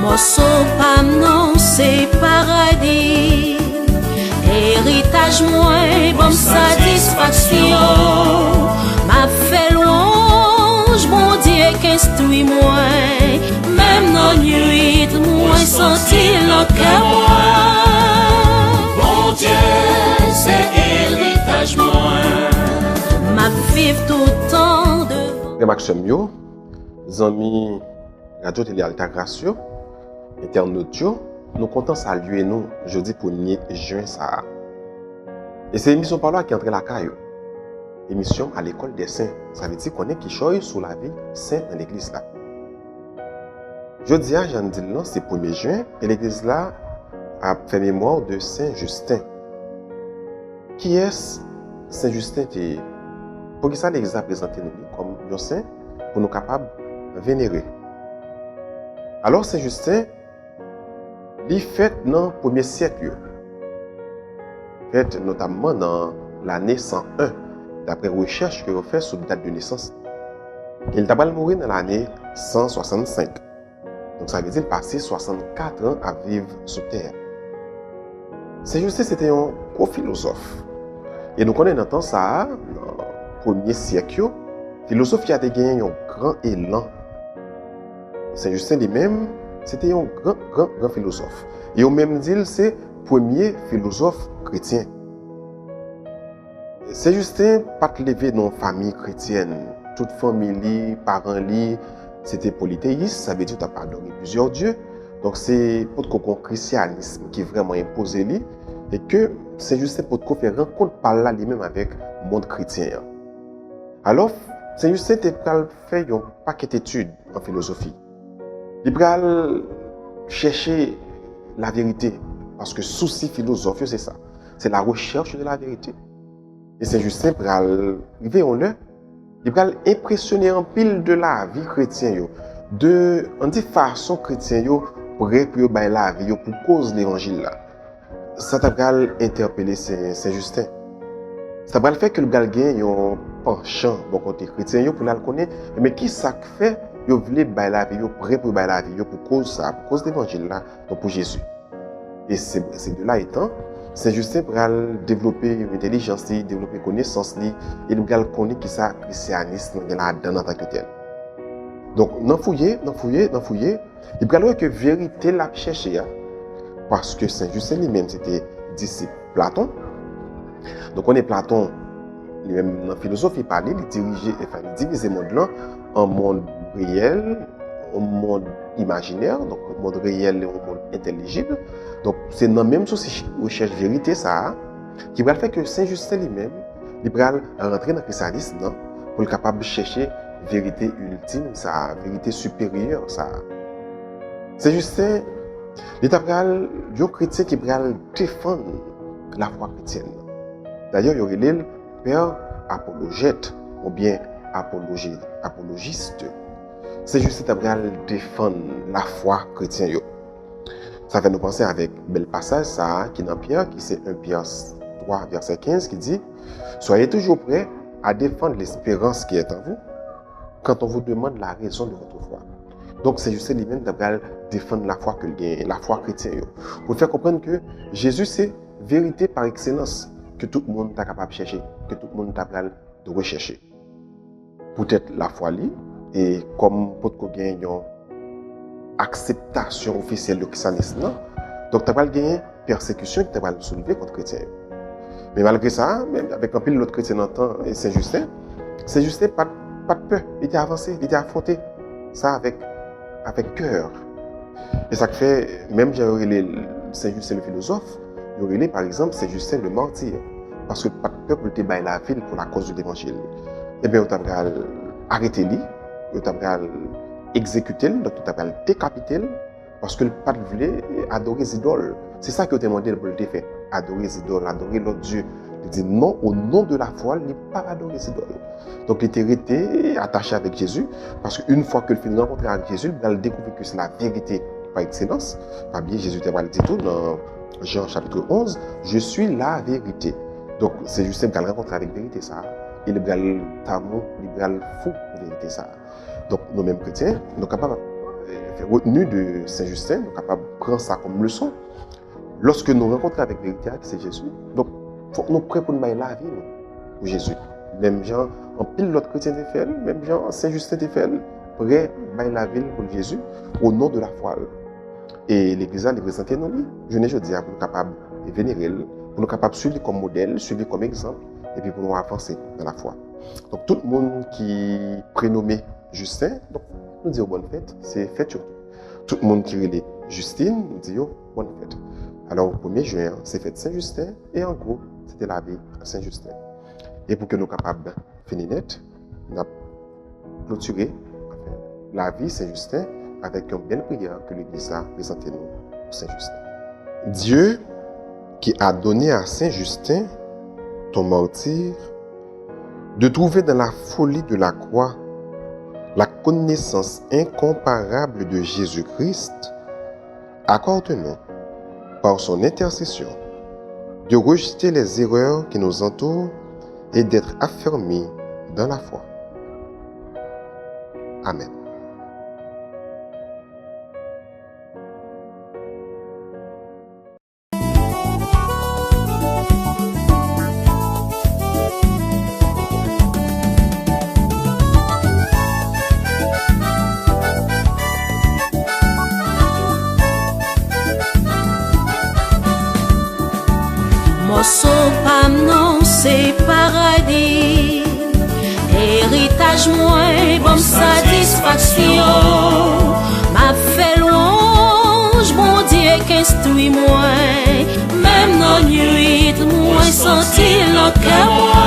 Morceau pam non c'est paradis. Héritage moins bonne satisfaction. M'a fait louange bon Dieu qu'instruit moi. Même dans nuit moi senti le cœur moi. Bon Dieu, c'est héritage moi. M'a vivre tout le temps de Maxime yo, zami Radio Télé Alta Grace yo, internaute yo, nous comptons saluer nous jeudi 1er juin ça. Et c'est l'émission par là qui entre la caille. Émission à l'école des saints. Ça veut dire qu'on est qui choye sous la vie saint dans l'église là. Jeudi, j'en dis là, c'est 1er juin, et l'église là a fait mémoire de Saint Justin. Qui est Saint Justin? Pour que ça l'église a présenté nous comme un saint pour nous capables de vénérer. Alors Saint Justin, il fait dans le 1er siècle. Fait notamment dans l'année 101, d'après recherche que vous fait sur la date de naissance. Il t'a mort dans l'année 165. Donc ça veut dire passer 64 ans à vivre sur terre. Saint Justin c'était un gros philosophe. Et nous connaissons dans le temps ça, dans le 1er siècle, philosophe qui a gagné un grand élan. Saint Justin lui-même, c'était un grand philosophe. Et au même dit, c'est le premier philosophe chrétien. Saint Justin pas levé dans une famille chrétienne. Toute famille, parents, c'était polythéiste, ça veut dire que tu as adoré plusieurs dieux. Donc c'est pour le christianisme qui est vraiment imposé lui, et que Saint Justin pour faire rencontre par là lui-même avec le monde chrétien. Alors, Saint Justin a fait un paquet d'études en philosophie. Il a cherché la vérité, parce que souci philosophe, c'est ça. C'est la recherche de la vérité. Et Saint Justin, il a impressionné en pile de la vie chrétienne, de façon chrétienne, pour réprimer la vie, pour cause de l'évangile. Ça t'a interpellé Saint Justin. Ça va faire que le gars gagne un penchant bon côté chrétien pour la connaître, mais qui ça fait yo voulait bailler la vie, yo prêt pour bailler la vie, pour cause ça, pour cause l'évangile là, donc pour Jésus. Et c'est de là étant, Saint Justin pour développer une intelligence, développer connaissance et nous allons connaître qui ça christianisme là dans tant que tel. Donc dans fouiller, il va que vérité l'a chercher parce que Saint Justin lui-même c'était disciple Platon. Donc on est Platon, lui-même dans la philosophie, il parlait, il divisait le monde là en monde réel, en monde imaginaire, donc un monde réel et un monde intelligible. Donc c'est dans le même souci recherche vérité ça qui va faire que Saint Justin lui-même, il va rentrer dans le christianisme pour être capable de chercher vérité ultime, ça, vérité supérieure ça. Saint Justin, il est un chrétien qui va défendre la foi chrétienne. D'ailleurs, il y aurait le père apologète ou bien apologiste. C'est juste à défendre la foi chrétienne. Ça fait nous penser avec bel passage ça qui dans Pierre, qui c'est 1 Pierre 3 verset 15 qui dit: soyez toujours prêts à défendre l'espérance qui est en vous quand on vous demande la raison de votre foi. Donc c'est juste lui-même d'avoir défendre la foi que la foi chrétienne pour faire comprendre que Jésus c'est vérité par excellence que tout le monde est capable de chercher, que tout le monde est capable de rechercher. Peut-être la foi li et comme pour qu'on gagne une acceptation officielle du christianisme, donc tu vas gagner persécution qui va soulever contre les chrétiens. Mais malgré ça, même avec un peu l'autre chrétien en temps et Saint Justin pas de peur, il était avancé, il était affronté ça avec cœur. Et ça fait même j'ai Saint Justin le philosophe, il y par exemple Saint Justin le martyr, parce que pas de peur pour te bailler la ville pour la cause de l'évangile. Eh bien, on t'a arrêté lui, on t'a exécuté, donc on t'a décapité, parce que le pas voulait adorer les idoles. C'est ça que on t'a demandé pour le faire, adorer les idoles, adorer l'autre Dieu. Il dit non, au nom de la foi, il n'est pas adorer les idoles. Donc il était resté attaché avec Jésus, parce qu'une fois que le film rencontré avec Jésus, il a découvert que c'est la vérité par excellence. Pas bien, Jésus t'a dit tout dans Jean chapitre 11, je suis la vérité. Donc c'est juste qu'il a rencontré avec vérité ça. Et le bral tamou, le bral fou, vérité ça. Donc nous mêmes chrétiens, nous sommes capables faire retenue de Saint-Justin, nous sommes capables de prendre ça comme leçon. Lorsque nous rencontrons avec vérité, c'est Jésus. Donc, il faut que nous soyons prêts pour nous mettre la vie pour Jésus. Même gens, en pile l'autre chrétien te fait, même gens, Saint-Justin te fait, prêt pour la vie pour Jésus, au nom de la foi. Et l'Église a présenté nos livres. Je ne dis pas pour nous capables de vénérer, pour nous capables de suivre comme modèle, suivre comme exemple, et puis pour nous avancer dans la foi. Donc, tout le monde qui est prénommé Justin, donc, nous disons bonne fête, c'est fête surtout. Tout le monde qui est Justine, nous disons bonne fête. Alors, au 1er juin, c'est fête Saint-Justin, et en gros, c'était la vie à Saint-Justin. Et pour que nous soyons capables de finir net, nous avons clôturé la vie Saint-Justin avec une belle prière que l'Église a présentée nous pour Saint-Justin. Dieu qui a donné à Saint-Justin, ton martyr, de trouver dans la folie de la croix la connaissance incomparable de Jésus-Christ, accorde-nous, par son intercession, de rejeter les erreurs qui nous entourent et d'être affermis dans la foi. Amen. Morceau pas non, c'est paradis. Héritage moins, bonne satisfaction. M'a fait louange, bon Dieu qu'instruit moi. Même dans nuit, moi senti le cœur.